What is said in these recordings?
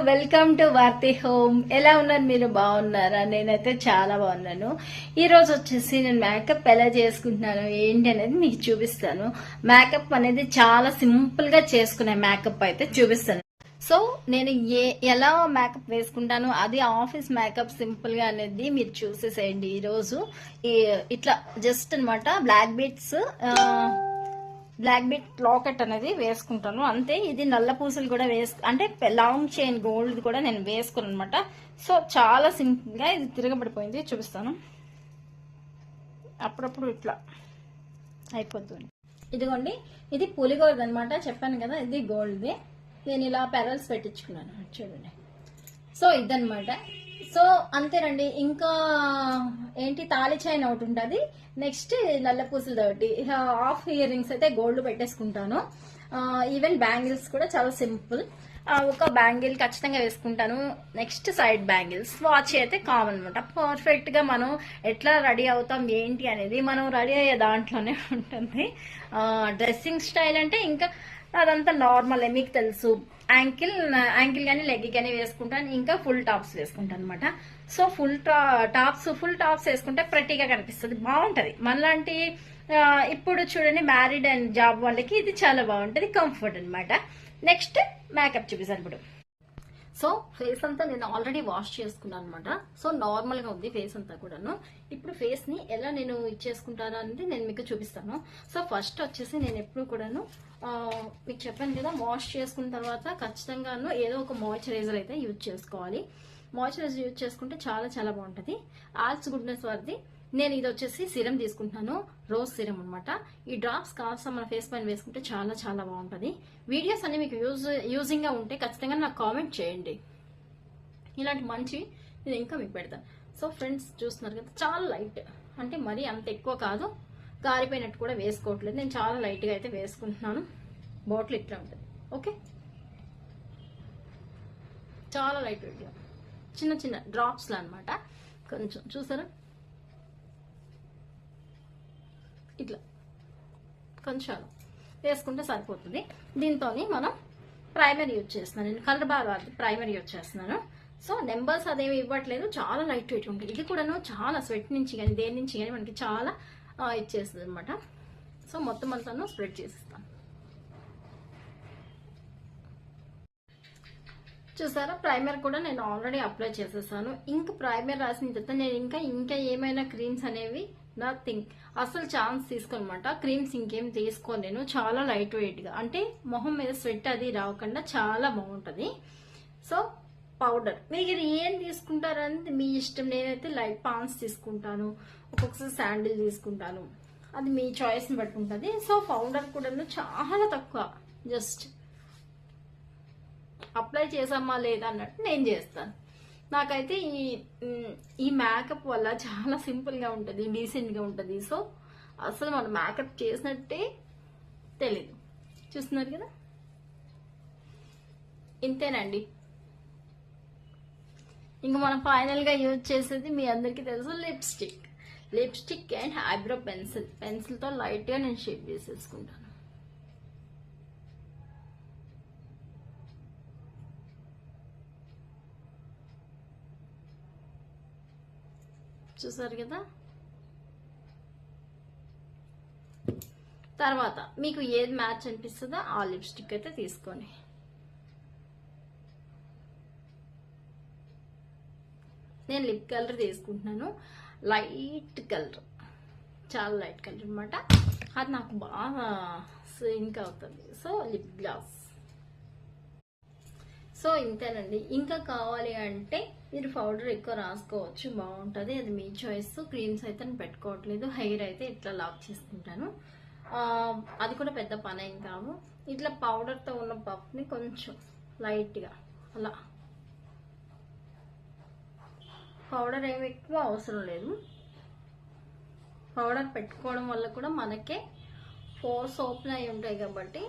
Welcome to Vaathi home. ఎలా ఉన్నారు మీరు? బాగున్నారా? నేనైతే చాలా బాగున్నాను. ఈ రోజు వచ్చేసి నేను మేకప్ ఎలా చేసుకుంటున్నాను ఏంటి అనేది మీకు చూపిస్తాను. మేకప్ అనేది చాలా సింపుల్ గా చేసుకునే మేకప్ అయితే చూపిస్తాను. సో నేను ఎలా మేకప్ వేసుకుంటాను, అది ఆఫీస్ మేకప్ సింపుల్ గా అనేది మీరు చూసేసేయండి. ఈ రోజు ఇట్లా జస్ట్ అనమాట బ్లాక్ బీట్ లాకెట్ అనేది వేసుకుంటాను అంతే. ఇది నల్ల పూసలు కూడా అంటే లాంగ్ చైన్ గోల్డ్ కూడా నేను వేసుకున్నాను అనమాట. సో చాలా సింపుల్ గా ఇది తిరగబడిపోయింది, చూపిస్తాను. అప్పుడప్పుడు ఇట్లా అయిపోతుంది. ఇదిగోండి, ఇది పులిగోరది అనమాట. చెప్పాను కదా ఇది గోల్డ్ది. నేను ఇలా పెరల్స్ పెట్టించుకున్నాను చూడండి. సో ఇదనమాట. సో అంతేనండి. ఇంకా ఏంటి, తాళి చైన్ ఒకటి ఉంటుంది, నెక్స్ట్ నల్ల పూసలది ఒకటి, హాఫ్ ఇయర్ రింగ్స్ అయితే గోల్డ్ పెట్టేసుకుంటాను. ఈవెన్ బ్యాంగిల్స్ కూడా చాలా సింపుల్. ఒక బ్యాంగిల్ ఖచ్చితంగా వేసుకుంటాను. Next side bangles. వాచ్ అయితే కామన్ అనమాట. పర్ఫెక్ట్ గా మనం ఎట్లా రెడీ అవుతాం ఏంటి అనేది మనం రెడీ అయ్యే దాంట్లోనే ఉంటుంది. డ్రెస్సింగ్ స్టైల్ అంటే ఇంకా అదంతా నార్మలే, మీకు తెలుసు. యాంకిల్ కానీ లెగ్ కానీ వేసుకుంటాను. ఇంకా ఫుల్ టాప్స్ వేసుకుంటాను అనమాట. సో ఫుల్ టాప్స్ వేసుకుంటే ప్రతిగా కనిపిస్తుంది, బాగుంటది. మనలాంటి ఇప్పుడు చూడండి మ్యారీడ్ అండ్ జాబ్ వాళ్ళకి ఇది చాలా బాగుంటది, కంఫర్ట్ అనమాట. నెక్స్ట్ మేకప్ చూపిస్తాను ఇప్పుడు. సో ఫేస్ అంతా నేను ఆల్రెడీ వాష్ చేసుకున్నాను అనమాట. సో నార్మల్ గా ఉంది ఫేస్ అంతా కూడాను. ఇప్పుడు ఫేస్ ని ఎలా నేను ఇచ్చేసుకుంటాను అనేది నేను మీకు చూపిస్తాను. సో ఫస్ట్ వచ్చేసి నేను ఎప్పుడు కూడాను మీకు చెప్పాను కదా, వాష్ చేసుకున్న తర్వాత ఖచ్చితంగాను ఏదో ఒక మాయిశ్చరైజర్ అయితే యూజ్ చేసుకోవాలి. మాయిశ్చరైజర్ యూజ్ చేసుకుంటే చాలా చాలా బాగుంటది. ఆల్స్ గుడ్నెస్ వారిది నేను ఇది వచ్చేసి సిరం తీసుకుంటున్నాను, రోజ్ సిరం అనమాట. ఈ డ్రాప్స్ కాస్త మన ఫేస్ పైన వేసుకుంటే చాలా చాలా బాగుంటది. వీడియోస్ అన్ని మీకు యూజింగ్ గా ఉంటే ఖచ్చితంగా నాకు కామెంట్ చేయండి. ఇలాంటి మంచి నేను ఇంకా మీకు పెడతాను. సో ఫ్రెండ్స్ చూస్తున్నారు కదా, చాలా లైట్, అంటే మరీ అంత ఎక్కువ కాదు, గారిపోయినట్టు కూడా వేసుకోవట్లేదు. నేను చాలా లైట్ గా అయితే వేసుకుంటున్నాను. బాటిల్ ఇట్లా ఉంటుంది. ఓకే, చాలా లైట్ వెయిట్గా చిన్న చిన్న డ్రాప్స్ అనమాట. కొంచెం చూసారా, ఇట్లా కొంచెం వేసుకుంటే సరిపోతుంది. దీంతో మనం ప్రైమర్ యూజ్ చేస్తున్నాను. నేను కలర్ బార్ వాడి ప్రైమర్ యూజ్ చేస్తున్నాను. సో నెంబర్స్ అదేమి ఇవ్వట్లేదు, చాలా లైట్ వెయిట్ ఉంటుంది. ఇది కూడాను చాలా స్వెట్ నుంచి కానీ దేని నుంచి కానీ మనకి చాలా ఇచ్చేస్తుంది అనమాట. సో మొత్తం అంతా స్ప్రెడ్ చేసిస్తాను. చూసారా, ప్రైమర్ కూడా నేను ఆల్రెడీ అప్లై చేసేసాను. ఇంకా ప్రైమర్ రాసిన తర్వాత నేను ఇంకా ఏమైనా క్రీమ్స్ అనేవి నథింగ్, అసలు ఛాన్స్ తీసుకోనమాట. క్రీమ్స్ ఇంకేం తీసుకోను నేను. చాలా లైట్ వెయిట్ గా, అంటే మొహం మీద స్వెట్ అది రాకుండా చాలా బాగుంటది. సో పౌడర్ మీరు ఏం తీసుకుంటారని మీ ఇష్టం. నేనైతే లైట్ పాన్స్ తీసుకుంటాను, ఒక్కొక్కసారి శాండిల్ తీసుకుంటాను, అది మీ చాయిస్ ని బట్టి ఉంటుంది. సో పౌడర్ కూడా చాలా తక్కువ, జస్ట్ అప్లై చేసామా లేదా అన్నట్టు నేను చేస్తాను. నాకైతే ఈ మేకప్ వల్ల చాలా సింపుల్ గా ఉంటుంది, డీసెంట్ గా ఉంటుంది. సో అసలు మనం మేకప్ చేసినట్టే తెలీదు. చూస్తున్నారు కదా, ఇంతేనండి. ఇంకా మనం ఫైనల్ గా యూజ్ చేసేది మీ అందరికీ తెలుసు, లిప్స్టిక్ అండ్ ఐబ్రో పెన్సిల్ తో లైట్ గా నేను షేప్ చేసేసుకుంటాను. చూసారు కదా. తర్వాత మీకు ఏది మ్యాచ్ అనిపిస్తుందో ఆ లిప్స్టిక్ అయితే తీసుకోండి. నేను లిప్ కలర్ తీసుకుంటున్నాను, లైట్ కలర్, చాలా లైట్ కలర్ అనమాట. అది నాకు బాగా సింక్ అవుతుంది. So lip gloss. సో ఇంతేనండి. ఇంకా కావాలి అంటే మీరు పౌడర్ ఎక్కువ రాసుకోవచ్చు, బాగుంటుంది, అది మీ చాయిస్. క్రీమ్స్ అయితే నేను పెట్టుకోవట్లేదు. హెయిర్ అయితే ఇట్లా లాక్ చేసుకుంటాను. అది కూడా పెద్ద పని ఏం కాదు. ఇట్లా పౌడర్తో ఉన్న పఫ్ని కొంచెం లైట్గా అలా, పౌడర్ ఏమి ఎక్కువ అవసరం లేదు. పౌడర్ పెట్టుకోవడం వల్ల కూడా మనకే పోర్స్ ఓపెన్ అయి ఉంటాయి కాబట్టి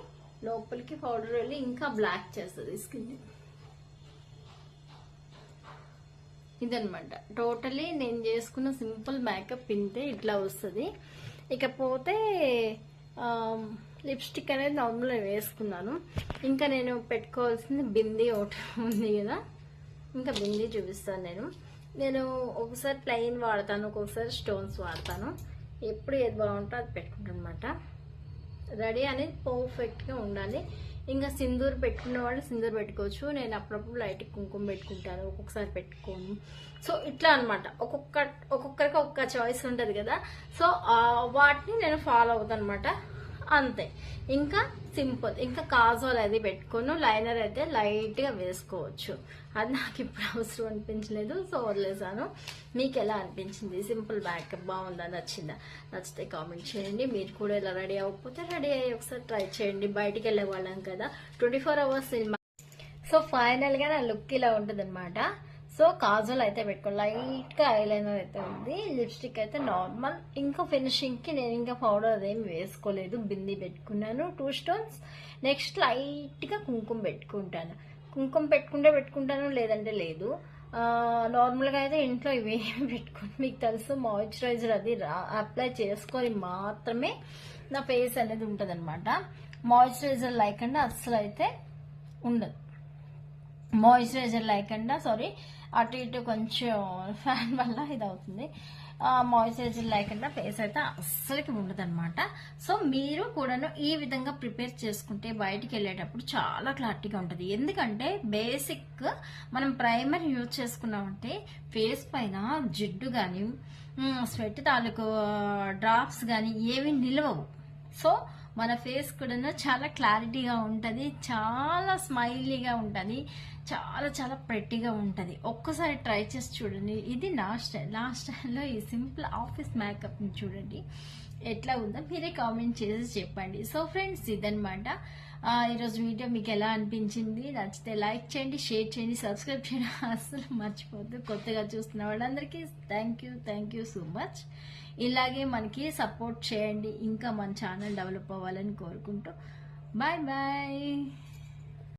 లోపలికి పౌడర్ వెళ్ళి ఇంకా బ్లాక్ చేస్తుంది స్కిన్. ఇదనమాట టోటలీ నేను చేసుకున్న సింపుల్ మేకప్ ఇంతే, ఇట్లా వస్తుంది. ఇకపోతే లిప్స్టిక్ అనేది నార్మల్గా వేసుకున్నాను. ఇంకా నేను పెట్టుకోవాల్సింది బిందీ ఒకటి ఉంది కదా, ఇంకా బిందీ చూపిస్తాను. నేను ఒకసారి ప్లెయిన్ వాడతాను, ఒక్కొక్కసారి స్టోన్స్ వాడతాను. ఎప్పుడు ఏది బాగుంటుందో అది పెట్టుకుంటాను అనమాట. రెడీ అనేది పర్ఫెక్ట్గా ఉండాలి. ఇంకా సింధూర్ పెట్టుకున్న వాళ్ళు సింధూర్ పెట్టుకోవచ్చు. నేను అప్పుడప్పుడు లైట్ కుంకుమ పెట్టుకుంటాను, ఒక్కొక్కసారి పెట్టుకోను. సో ఇట్లా అనమాట, ఒక్కొక్కరికి ఒక్కొక్క చాయిస్ ఉంటుంది కదా. సో వాటిని నేను ఫాలో అవుతాను అనమాట, అంతే. ఇంకా సింపుల్, ఇంకా కాజోల్ అది పెట్టుకోను. లైనర్ అయితే లైట్గా వేసుకోవచ్చు, అది నాకు ఇప్పుడు అవసరం అనిపించలేదు, సో వదిలేసాను. మీకు ఎలా అనిపించింది? సింపుల్ మేకప్ బాగుందా, నచ్చిందా? నచ్చితే కామెంట్ చేయండి. మీరు కూడా ఇలా రెడీ అవ్వకపోతే రెడీ అయ్యి ఒకసారి ట్రై చేయండి. బయటికి వెళ్ళే వాళ్ళం కదా, 24 hours సినిమా. సో ఫైనల్గా నా లుక్ ఇలా ఉంటుంది అనమాట. సో కాజల్ అయితే పెట్టుకో, లైట్గా ఐలైనర్ అయితే ఉంది, లిప్స్టిక్ అయితే నార్మల్. ఇంకా ఫినిషింగ్కి నేను ఇంకా పౌడర్ అదేమి వేసుకోలేదు, బిందీ పెట్టుకున్నాను, 2 stones. నెక్స్ట్ లైట్గా కుంకుమ పెట్టుకుంటాను. కుంకుమ పెట్టుకుంటాను, లేదంటే లేదు. నార్మల్గా అయితే ఇంట్లో ఇవేమి పెట్టుకుని, మీకు తెలుసు మాయిశ్చరైజర్ అది అప్లై చేసుకొని మాత్రమే నా ఫేస్ అనేది ఉంటుంది అనమాట. మాయిశ్చరైజర్ లేకుండా అస్సలు అయితే ఉండదు. మాయిశ్చరైజర్ లేకుండా, సారీ అటు ఇటు కొంచెం ఫ్యాన్ వల్ల ఇది అవుతుంది. మాయిశ్చరైజర్ లేకుండా ఫేస్ అయితే అస్సలకి ఉండదు అనమాట. సో మీరు కూడాను ఈ విధంగా ప్రిపేర్ చేసుకుంటే బయటికి వెళ్ళేటప్పుడు చాలా క్లారిటీగా ఉంటుంది. ఎందుకంటే బేసిక్ మనం ప్రైమర్ యూజ్ చేసుకున్నామంటే ఫేస్ పైన జిడ్డు కానీ స్వెట్ తాలూకు డ్రాప్స్ కానీ ఏవి నిలవవు. సో మన ఫేస్ కూడా చాలా క్లారిటీగా ఉంటుంది, చాలా స్మైలీగా ఉంటుంది, చాలా చాలా ప్రెట్టీగా ఉంటుంది. ఒక్కసారి ట్రై చేసి చూడండి. ఇది నా స్టైల్లో ఈ సింపుల్ ఆఫీస్ మేకప్ని చూడండి, ఎట్లా ఉందో మీరే కామెంట్ చేసి చెప్పండి. సో ఫ్రెండ్స్, ఇదనమాట ఈరోజు వీడియో. మీకు ఎలా అనిపించింది? నచ్చితే లైక్ చేయండి, షేర్ చేయండి, సబ్స్క్రైబ్ చేయడం అస్సలు మర్చిపోద్దు. కొత్తగా చూస్తున్న వాళ్ళందరికీ థ్యాంక్ యూ సో మచ్. ఇలాగే మనకి సపోర్ట్ చేయండి, ఇంకా మన ఛానల్ డెవలప్ అవ్వాలని కోరుకుంటూ బాయ్ బాయ్.